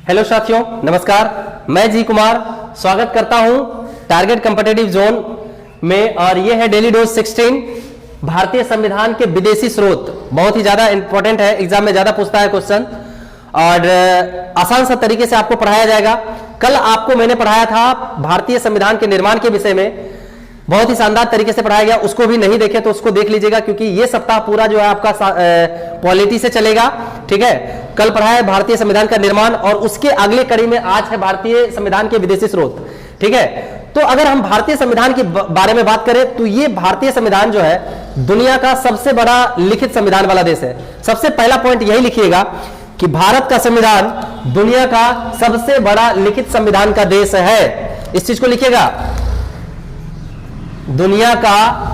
Hello साथियों, नमस्कार। मैं जी कुमार स्वागत करता हूं टारगेट कॉम्पिटिटिव जोन में। और ये है डेली डोज 16 भारतीय संविधान के विदेशी स्रोत। बहुत ही ज्यादा इंपॉर्टेंट है, एग्जाम में ज्यादा पूछता है क्वेश्चन और आसान सा तरीके से आपको पढ़ाया जाएगा। कल आपको मैंने पढ़ाया था भारतीय संविधान के निर्माण के विषय में, बहुत ही शानदार तरीके से पढ़ाया गया। उसको भी नहीं देखे तो उसको देख लीजिएगा, क्योंकि ये सप्ताह पूरा जो है आपका पॉलिटी से चलेगा। ठीक है, कल पढ़ाया है भारतीय संविधान का निर्माण और उसके अगले कड़ी में आज है भारतीय संविधान के विदेशी स्रोत। ठीक है, तो अगर हम भारतीय संविधान के बारे में बात करें तो ये भारतीय संविधान जो है दुनिया का सबसे बड़ा लिखित संविधान वाला देश है। सबसे पहला पॉइंट यही लिखिएगा कि भारत का संविधान दुनिया का सबसे बड़ा लिखित संविधान का देश है। इस चीज को लिखिएगा, दुनिया का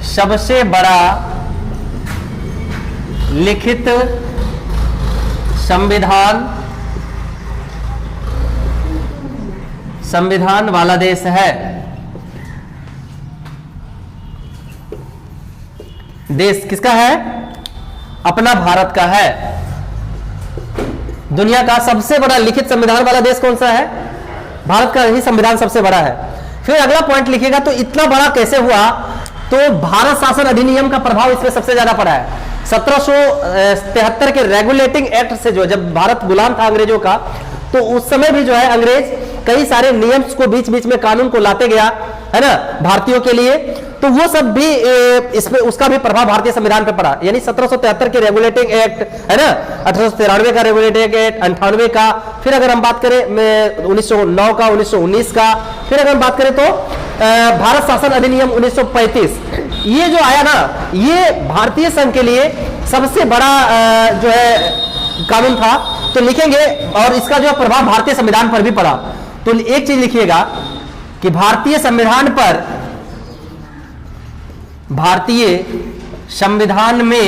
सबसे बड़ा लिखित संविधान वाला देश है। देश किसका है? अपना भारत का है। दुनिया का सबसे बड़ा लिखित संविधान वाला देश कौन सा है? भारत का ही संविधान सबसे बड़ा है। फिर अगला पॉइंट लिखिएगा, तो इतना बड़ा कैसे हुआ? तो भारत शासन अधिनियम का प्रभाव इसमें सबसे ज्यादा पड़ा है। 1773 के रेगुलेटिंग एक्ट से, जो जब भारत गुलाम था अंग्रेजों का, तो उस समय भी जो है अंग्रेज कई सारे नियम्स को बीच बीच में कानून को लाते गया, है ना, भारतीयों के लिए। तो वो सब भी इसमें उसका भी प्रभाव भारतीय संविधान पर पड़ा। यानी 1773 के रेगुलेटिंग एक्ट, है ना, 1893 का रेगुलेटिंग एक्ट, 98 का, फिर अगर हम बात करें 1909 का, 1919 का, फिर अगर हम बात करें तो भारत शासन अधिनियम 1935, ये जो आया ना, ये भारतीय संघ के लिए सबसे बड़ा जो है कानून था। तो लिखेंगे, और इसका जो प्रभाव भारतीय संविधान पर भी पड़ा। तो एक चीज लिखिएगा कि भारतीय संविधान में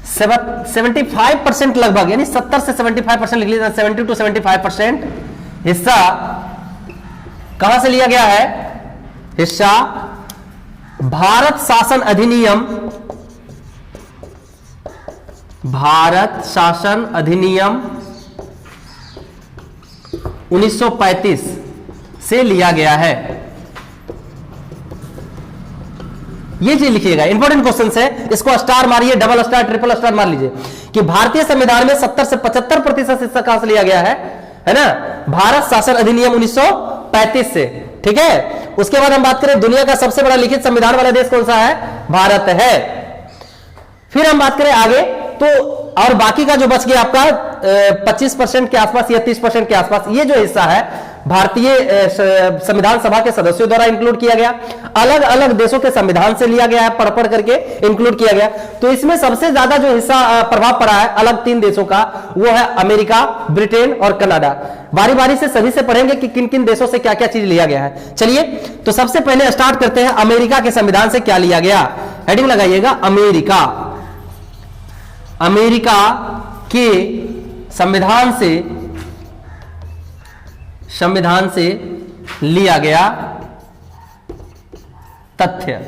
75% लगभग, यानी 70 से 75% लिख लीजिए, 70 to 75% हिस्सा कहां से लिया गया है? हिस्सा भारत शासन अधिनियम 1935 से लिया गया है। ये चीज लिखिएगा, इंपॉर्टेंट क्वेश्चन है, इसको स्टार मारिए, डबल स्टार, ट्रिपल स्टार मार लीजिए कि भारतीय संविधान में 70 से 75% हिस्सा कहां से लिया गया है ना? भारत शासन अधिनियम 1935 से। ठीक है, उसके बाद हम बात करें दुनिया का सबसे बड़ा लिखित संविधान वाला देश कौन सा है? भारत है। फिर हम बात करें आगे, तो और बाकी का जो बच गया आपका 25% के आसपास या 30% के आसपास, ये जो हिस्सा है भारतीय संविधान सभा के सदस्यों द्वारा इंक्लूड किया गया, अलग अलग देशों के संविधान से लिया गया है, पढ़ पढ़ करके इंक्लूड किया गया। तो इसमें सबसे ज्यादा जो हिस्सा प्रभाव पड़ा है अलग 3 देशों का, वो है अमेरिका, ब्रिटेन और कनाडा। बारी बारी से सभी से पढ़ेंगे कि किन किन देशों से क्या क्या चीज लिया गया है। चलिए, तो सबसे पहले स्टार्ट करते हैं अमेरिका के संविधान से क्या लिया गया। हेडिंग लगाइएगा, अमेरिका। अमेरिका के संविधान से लिया गया तथ्य,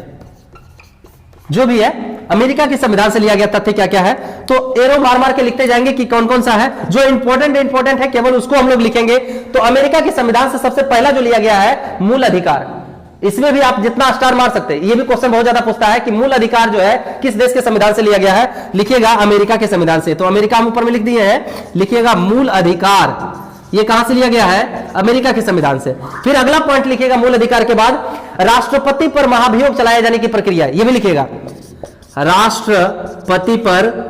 जो भी है अमेरिका के संविधान से लिया गया तथ्य क्या क्या है, तो एरो मार मार के लिखते जाएंगे कि कौन कौन सा है। जो इंपॉर्टेंट है केवल उसको हम लोग लिखेंगे। तो अमेरिका के संविधान से सबसे पहला जो लिया गया है मूल अधिकार। इसमें भी आप जितना स्टार मार सकते हैं। ये भी क्वेश्चन बहुत ज्यादा पूछता है कि मूल अधिकार जो है किस देश के संविधान से लिया गया है। लिखिएगा अमेरिका के संविधान से। तो अमेरिका हम ऊपर में लिख दिए हैं, लिखिएगा मूल अधिकार, ये कहां से लिया गया है? अमेरिका के संविधान से। फिर अगला पॉइंट लिखिएगा मूल अधिकार के बाद राष्ट्रपति पर महाभियोग चलाए जाने की प्रक्रिया, ये भी लिखिएगा, राष्ट्रपति पर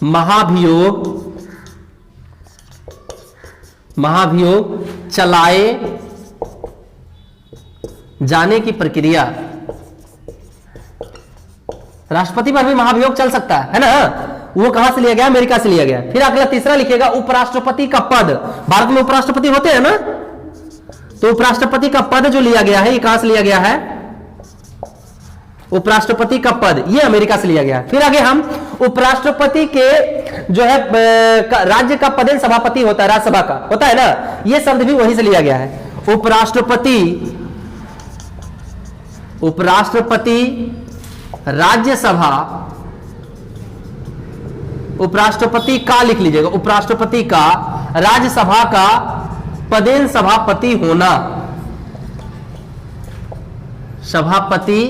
महाभियोग चलाए जाने की प्रक्रिया। राष्ट्रपति पर भी महाभियोग चल सकता है ना? वो कहां से लिया गया? अमेरिका से लिया गया। फिर अगला तीसरा लिखिएगा उपराष्ट्रपति का पद। भारत में उपराष्ट्रपति होते हैं ना, तो उपराष्ट्रपति का पद जो लिया गया है ये कहां से लिया गया है? उपराष्ट्रपति का पद, ये अमेरिका से लिया गया। फिर आगे हम उपराष्ट्रपति के जो है राज्य का पदेन सभापति होता है, राज्यसभा का होता है ना, ये शब्द भी वहीं से लिया गया है। उपराष्ट्रपति उपराष्ट्रपति, राज्यसभा, उपराष्ट्रपति का लिख लीजिएगा, उपराष्ट्रपति का, राज्यसभा का पदेन सभापति होना, सभापति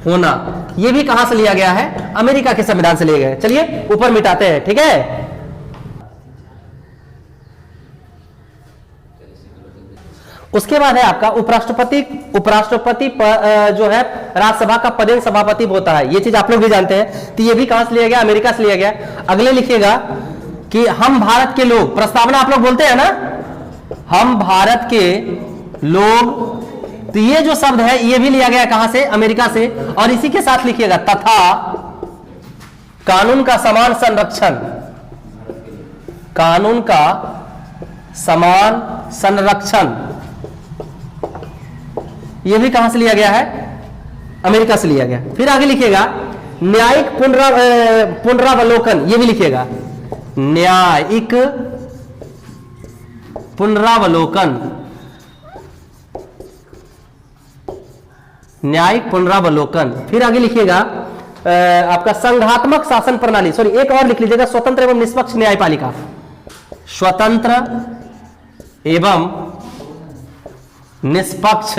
होना, यह भी कहां से लिया गया है? अमेरिका के संविधान से लिया गया है। चलिए ऊपर मिटाते हैं, ठीक है। उसके बाद है आपका उपराष्ट्रपति। उपराष्ट्रपति जो है राज्यसभा का पदेन सभापति होता है, ये चीज आप लोग भी जानते हैं। तो ये भी कहां से लिया गया? अमेरिका से लिया गया। अगले लिखिएगा कि हम भारत के लोग, प्रस्तावना आप लोग बोलते हैं ना, हम भारत के लोग, तो ये जो शब्द है ये भी लिया गया कहां से? अमेरिका से। और इसी के साथ लिखिएगा तथा कानून का समान संरक्षण, कानून का समान संरक्षण, यह भी कहां से लिया गया है? अमेरिका से लिया गया। फिर आगे लिखिएगा न्यायिक पुनरावलोकन, यह भी लिखिएगा न्यायिक पुनरावलोकन, न्यायिक पुनरावलोकन। फिर आगे लिखिएगा आपका संघात्मक शासन प्रणाली, सॉरी एक और लिख लीजिएगा, स्वतंत्र एवं निष्पक्ष न्यायपालिका, स्वतंत्र एवं निष्पक्ष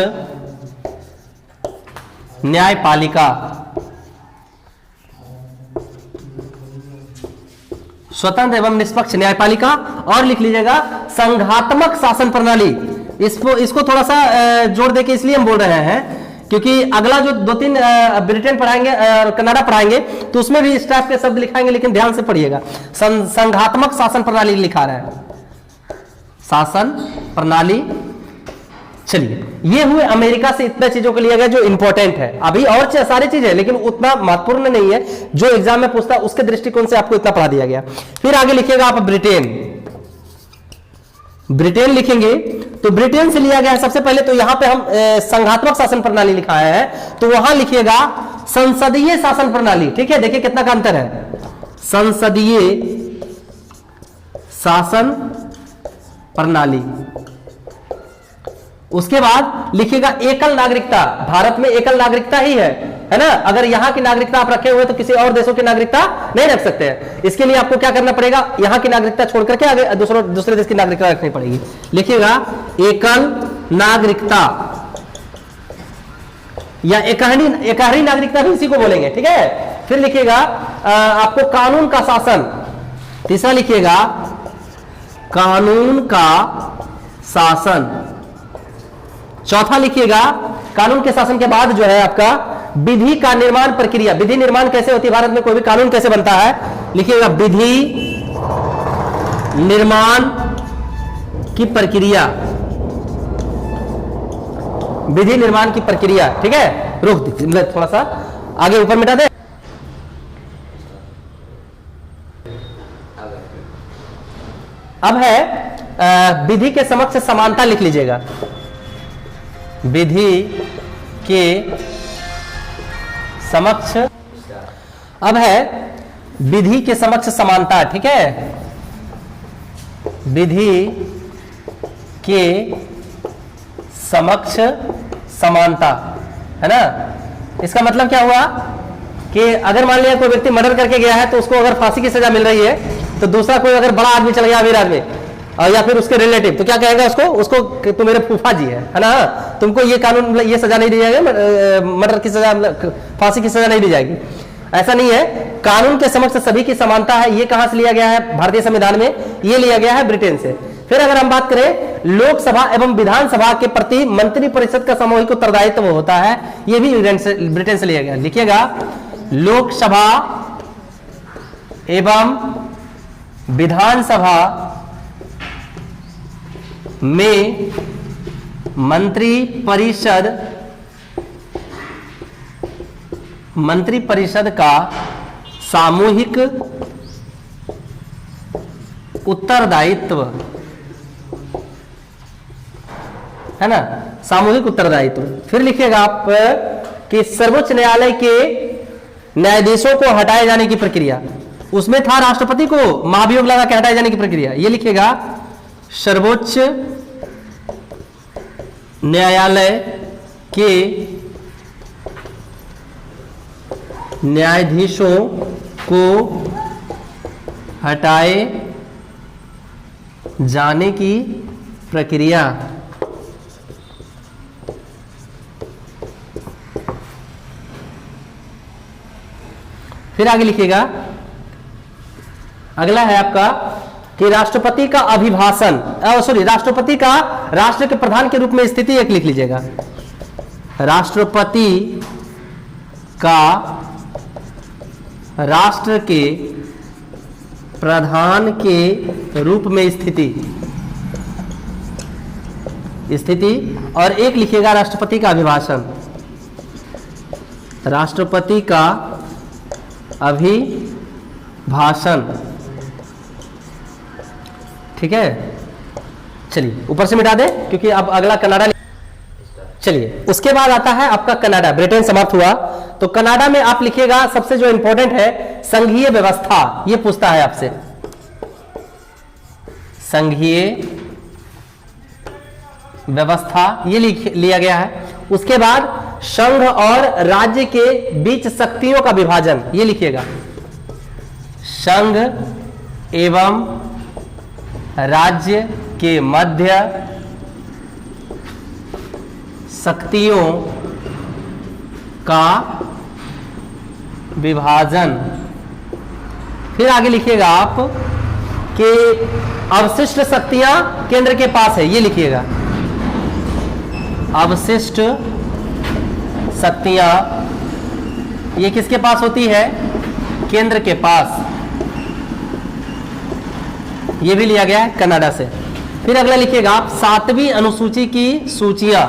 न्यायपालिका, स्वतंत्र एवं निष्पक्ष न्यायपालिका। और लिख लीजिएगा संघात्मक शासन प्रणाली। इसको थोड़ा सा जोड़ देके इसलिए हम बोल रहे हैं क्योंकि अगला जो 2-3 ब्रिटेन पढ़ाएंगे और कनाडा पढ़ाएंगे तो उसमें भी इस टाइप के शब्द लिखाएंगे, लेकिन ध्यान से पढ़िएगा। संघात्मक शासन प्रणाली लिखा रहा है, शासन प्रणाली। चलिए ये हुए अमेरिका से इतने चीजों को लिया गया जो इंपॉर्टेंट है। अभी और सारी चीजें है लेकिन उतना महत्वपूर्ण नहीं है, जो एग्जाम में पूछता है उसके दृष्टिकोण से आपको इतना पढ़ा दिया गया। फिर आगे लिखिएगा आप ब्रिटेन, ब्रिटेन लिखेंगे तो ब्रिटेन से लिया गया है सबसे पहले। तो यहां पे हम संघात्मक शासन प्रणाली लिखा है, तो वहां लिखिएगा संसदीय शासन प्रणाली। ठीक है, देखिए कितना का अंतर है, संसदीय शासन प्रणाली। उसके बाद लिखिएगा एकल नागरिकता, भारत में एकल नागरिकता ही है ना। अगर यहां की नागरिकता आप रखे हुए तो किसी और देशों की नागरिकता नहीं रख सकते हैं। इसके लिए आपको क्या करना पड़ेगा, यहां की नागरिकता छोड़ करके आगे दूसरे देश की नागरिकता रखनी पड़ेगी। लिखिएगा एकल नागरिकता या एकहरी नागरिकता भी इसी को बोलेंगे। ठीक है, फिर लिखिएगा आपको कानून का शासन, तीसरा लिखिएगा कानून का शासन। चौथा लिखिएगा कानून के शासन के बाद जो है आपका विधि का निर्माण प्रक्रिया। विधि निर्माण कैसे होती है भारत में, कोई भी कानून कैसे बनता है, लिखिएगा विधि निर्माण की प्रक्रिया, विधि निर्माण की प्रक्रिया। ठीक है, रोक दीजिए थोड़ा सा आगे ऊपर मिटा दे। अब है विधि के समक्ष समानता, लिख लीजिएगा विधि के समक्ष। अब है विधि के समक्ष समानता। ठीक है, विधि के समक्ष समानता है ना। इसका मतलब क्या हुआ कि अगर मान लिया कोई व्यक्ति मर्डर करके गया है तो उसको अगर फांसी की सजा मिल रही है, तो दूसरा कोई अगर बड़ा आदमी चल गया, अमीर आदमी या फिर उसके रिलेटिव, तो क्या कहेगा उसको तो मेरे फूफा जी है ना, तुमको ये कानून ये सजा नहीं दी जाएगी, मर्डर की सजा, फांसी की सजा नहीं दी जाएगी। ऐसा नहीं है, कानून के समक्ष सभी की समानता है। ये कहां से लिया गया है भारतीय संविधान में, ये लिया गया है ब्रिटेन से। फिर अगर हम बात करें लोकसभा एवं विधानसभा के प्रति मंत्रिपरिषद का सामूहिक उत्तरदायित्व होता है, ये भी ब्रिटेन से लिया गया। लिखिएगा लोकसभा एवं विधानसभा में मंत्रिपरिषद का सामूहिक उत्तरदायित्व है ना, सामूहिक उत्तरदायित्व। फिर लिखिएगा आप कि सर्वोच्च न्यायालय के न्यायाधीशों को हटाए जाने की प्रक्रिया, उसमें था राष्ट्रपति को महाभियोग लगा के हटाए जाने की प्रक्रिया। ये लिखिएगा सर्वोच्च न्यायालय के न्यायाधीशों को हटाए जाने की प्रक्रिया फिर आगे लिखिएगा, अगला है आपका कि राष्ट्रपति का अभिभाषण, राष्ट्रपति का राष्ट्र के प्रधान के रूप में स्थिति एक लिख लीजिएगा। राष्ट्रपति का राष्ट्र के प्रधान के रूप में स्थिति और एक लिखिएगा राष्ट्रपति का अभिभाषण। राष्ट्रपति का अभिभाषण, ठीक है। चलिए ऊपर से मिटा दे क्योंकि अब अगला कनाडा। चलिए उसके बाद आता है आपका कनाडा, ब्रिटेन समाप्त हुआ तो कनाडा में आप लिखिएगा सबसे जो इंपॉर्टेंट है संघीय व्यवस्था, ये पूछता है आपसे संघीय व्यवस्था, ये लिया गया है। उसके बाद संघ और राज्य के बीच शक्तियों का विभाजन, ये लिखिएगा संघ एवं राज्य के मध्य शक्तियों का विभाजन। फिर आगे लिखिएगा आप कि अवशिष्ट शक्तियां केंद्र के पास है, ये लिखिएगा अवशिष्ट शक्तियां ये किसके पास होती है, केंद्र के पास, ये भी लिया गया है कनाडा से। फिर अगला लिखिएगा आप 7वीं अनुसूची की सूचियां,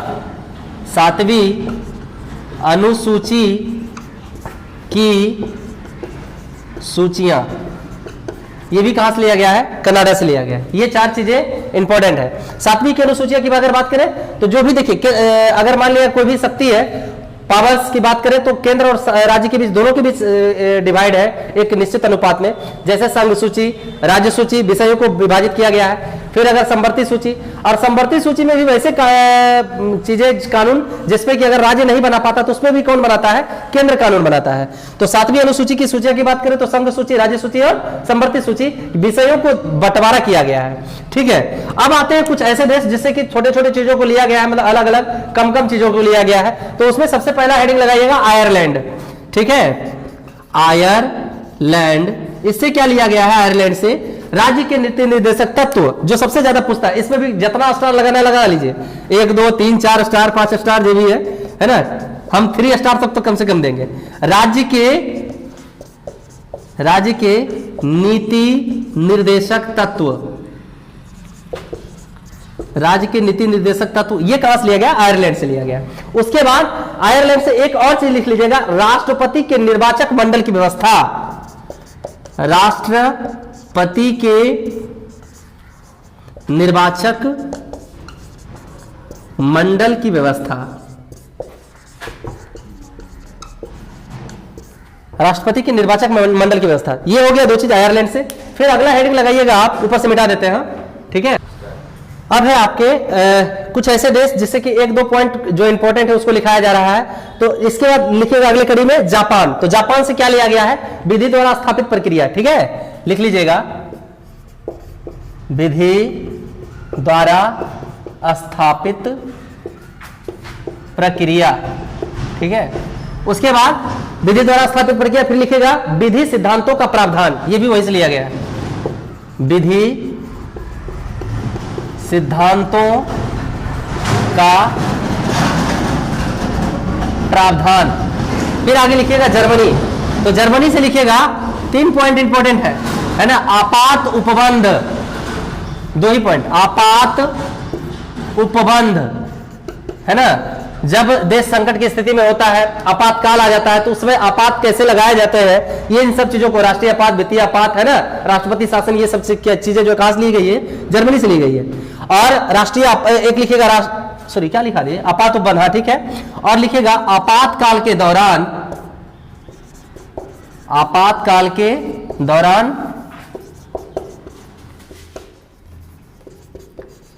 7वीं अनुसूची की सूचियां, ये भी कहां से लिया गया है, कनाडा से लिया गया है। ये 4 चीजें इंपॉर्टेंट है। 7वीं की अनुसूचियां की अगर बात करें तो जो भी देखिए अगर मान लिया कोई भी शक्ति है, पावर्स की बात करें तो केंद्र और राज्य के बीच, दोनों के बीच डिवाइड है एक निश्चित अनुपात में। जैसे संघ सूची, राज्य सूची, विषयों को विभाजित किया गया है। फिर अगर संवर्ती सूची, और संवर्ती सूची में भी वैसे चीजें कानून जिसपे कि अगर राज्य नहीं बना पाता तो उसमें भी कौन बनाता है, केंद्र कानून बनाता है। तो 7वीं अनुसूची की सूचियों की बात करें तो संघ सूची, राज्य सूची और संवर्ती सूची, विषयों को बंटवारा किया गया है, ठीक है। अब आते हैं कुछ ऐसे देश जिससे कि छोटे छोटे चीजों को लिया गया है, मतलब अलग अलग कम कम चीजों को लिया गया है। तो उसमें सबसे पहला हेडिंग लगाइएगा आयरलैंड, ठीक है, आयरलैंड। इससे क्या लिया गया है, आयरलैंड से राज्य के नीति निर्देशक तत्व, जो सबसे ज्यादा पूछता है, इसमें भी जितना स्टार लगाना लगा लीजिए, 1 2 3 4 स्टार 5 स्टार जो भी है ना, हम 3 स्टार तक तो कम से कम देंगे। राज्य के नीति निर्देशक तत्व, राज्य के नीति निर्देशक तत्व, ये कहां से लिया गया, आयरलैंड से लिया गया। उसके बाद आयरलैंड से एक और चीज लिख लीजिएगा, राष्ट्रपति के निर्वाचक मंडल की व्यवस्था, राष्ट्रपति के निर्वाचक मंडल की व्यवस्था, राष्ट्रपति के निर्वाचक मंडल की व्यवस्था, ये हो गया 2 चीज आयरलैंड से। फिर अगला हेडिंग लगाइएगा आप, ऊपर से मिटा देते हैं, ठीक है। अब है आपके कुछ ऐसे देश जिससे कि 1-2 पॉइंट जो इंपॉर्टेंट है उसको लिखाया जा रहा है। तो इसके बाद लिखिएगा अगले कड़ी में जापान। तो जापान से क्या लिया गया है, विधि द्वारा स्थापित प्रक्रिया, ठीक है, लिख लीजिएगा विधि द्वारा स्थापित प्रक्रिया, ठीक है। उसके बाद विधि द्वारा स्थापित प्रक्रिया, फिर लिखिएगा विधि सिद्धांतों का प्रावधान, ये भी वहीं से लिया गया है, विधि सिद्धांतों का प्रावधान। फिर आगे लिखिएगा जर्मनी। तो जर्मनी से लिखिएगा 3 पॉइंट इंपॉर्टेंट है ना, आपात उपबंध, 2 ही पॉइंट, आपात उपबंध, है ना। जब देश संकट की स्थिति में होता है, आपातकाल आ जाता है, तो उसमें आपात कैसे लगाए जाते हैं, ये इन सब चीजों को, राष्ट्रीय आपात, वित्तीय आपात, है ना, राष्ट्रपति शासन, ये सब चीजें जो कहां से ली गई है, जर्मनी से ली गई है। और राष्ट्रीय एक लिखिएगा, सॉरी क्या लिखा दिए, आपात उपबंध, हाँ ठीक है। और लिखिएगा आपातकाल के दौरान, आपातकाल के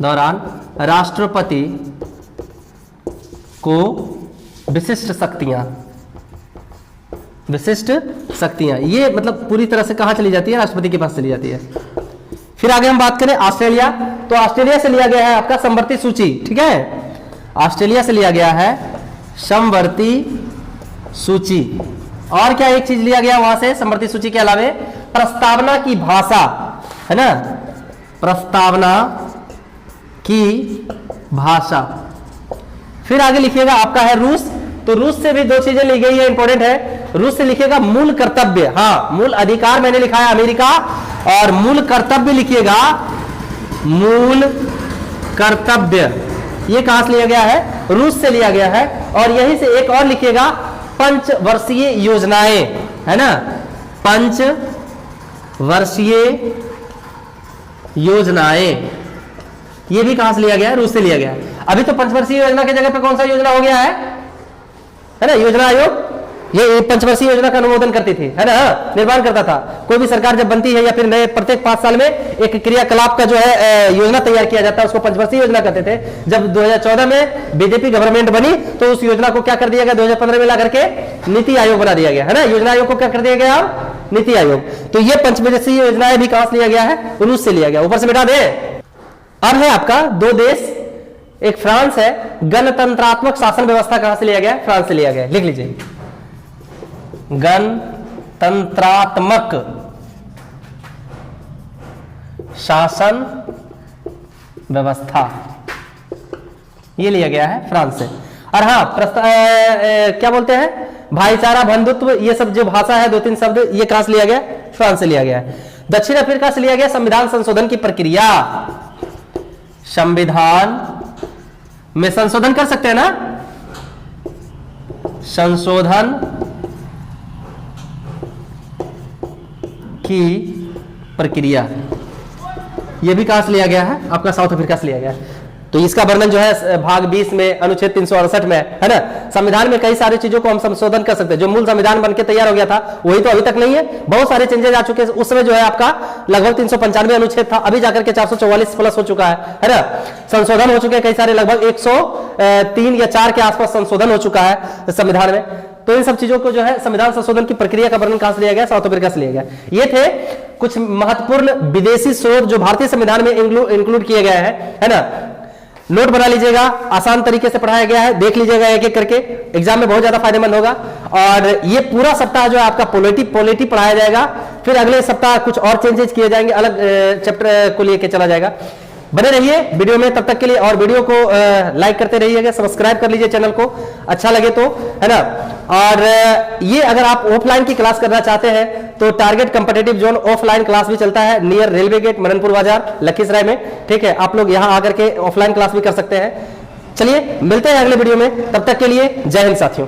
दौरान राष्ट्रपति को विशिष्ट शक्तियां विशिष्ट शक्तियां, ये मतलब पूरी तरह से कहां चली जाती है, राष्ट्रपति के पास चली जाती है। फिर आगे हम बात करें ऑस्ट्रेलिया, तो ऑस्ट्रेलिया से लिया गया है आपका समवर्ती सूची, ठीक है, ऑस्ट्रेलिया से लिया गया है समवर्ती सूची। और क्या एक चीज लिया गया वहां से समवर्ती सूची के अलावा, प्रस्तावना की भाषा, है ना, प्रस्तावना की भाषा। फिर आगे लिखिएगा आपका है रूस, तो रूस से भी दो चीजें ली गई है, इंपॉर्टेंट है। रूस से लिखिएगा मूल कर्तव्य, हाँ मूल अधिकार मैंने लिखा है अमेरिका, और मूल कर्तव्य लिखिएगा मूल कर्तव्य, ये कहां से लिया गया है, रूस से लिया गया है। और यहीं से एक और लिखिएगा पंचवर्षीय योजनाएं, है ना, पंचवर्षीय योजनाएं, ये भी कहां से लिया गया है, रूस से लिया गया है। अभी तो पंचवर्षीय योजना की जगह पे कौन सा योजना हो गया है ना, योजना आयोग, ये पंचवर्षीय योजना का अनुमोदन करती थी, है ना, निर्माण करता था। कोई भी सरकार जब बनती है या फिर नए प्रत्येक 5 साल में एक क्रियाकलाप का जो है योजना तैयार किया जाता है, उसको पंचवर्षीय योजना कहते थे। जब 2014 में बीजेपी गवर्नमेंट बनी तो उस योजना को क्या कर दिया गया, 2015 में ला करके नीति आयोग बना दिया गया, है ना, योजना आयोग को क्या कर दिया गया, नीति आयोग। तो ये पंचवर्षीय योजनाएं भी कहां से लिया गया है, रूस से लिया गया। ऊपर से मिटा दे। अब है आपका दो देश, एक फ्रांस है, गणतंत्रात्मक शासन व्यवस्था कहां से लिया गया, फ्रांस से लिया गया, लिख लीजिए, गणतंत्रात्मक शासन व्यवस्था, ये लिया गया है फ्रांस से। और हाँ क्या बोलते हैं, भाईचारा, बंधुत्व, ये सब जो भाषा है, 2-3 शब्द, ये कहां से लिया गया, फ्रांस से लिया गया है। दक्षिण अफ्रीका से लिया गया संविधान संशोधन की प्रक्रिया, संविधान में संशोधन कर सकते हैं ना, संशोधन की प्रक्रिया, यह भी कहां से लिया गया है, आपका साउथ अफ्रीका से लिया गया है। तो इसका वर्णन जो है भाग 20 में अनुच्छेद 368 में, है ना। संविधान में कई सारी चीजों को हम संशोधन कर सकते हैं। जो मूल संविधान बनके तैयार हो गया था वही तो अभी तक नहीं है, बहुत सारे चेंजेस आ चुके हैं। उस समय जो है आपका लगभग 395 अनुच्छेद था, अभी जाकर के 444 प्लस हो चुका है ना। संशोधन हो चुके हैं कई सारे, लगभग 103 या 4 के आसपास संशोधन हो चुका है संविधान में। तो इन सब चीजों को जो है संविधान संशोधन की प्रक्रिया का वर्णन कहां से लिया गया, साउथ अफ्रीका से लिया गया। ये थे कुछ महत्वपूर्ण विदेशी स्रोत जो भारतीय संविधान में इंक्लूड किए गए हैं, है ना। नोट बना लीजिएगा, आसान तरीके से पढ़ाया गया है, देख लीजिएगा एक एक करके, एग्जाम में बहुत ज्यादा फायदेमंद होगा। और ये पूरा सप्ताह जो है आपका पॉलिटी पढ़ाया जाएगा। फिर अगले सप्ताह कुछ और चेंजेस किए जाएंगे, अलग चैप्टर को लेके चला जाएगा। बने रहिए वीडियो में तब तक के लिए, और वीडियो को लाइक करते रहिएगा, सब्सक्राइब कर लीजिए चैनल को, अच्छा लगे तो, है ना। और ये अगर आप ऑफलाइन की क्लास करना चाहते हैं तो target competitive zone offline class भी चलता है नियर रेलवे गेट, मननपुर बाजार, लखीसराय में, ठीक है। आप लोग यहां आकर के ऑफलाइन क्लास भी कर सकते हैं। चलिए मिलते हैं अगले वीडियो में, तब तक के लिए जय हिंद साथियों।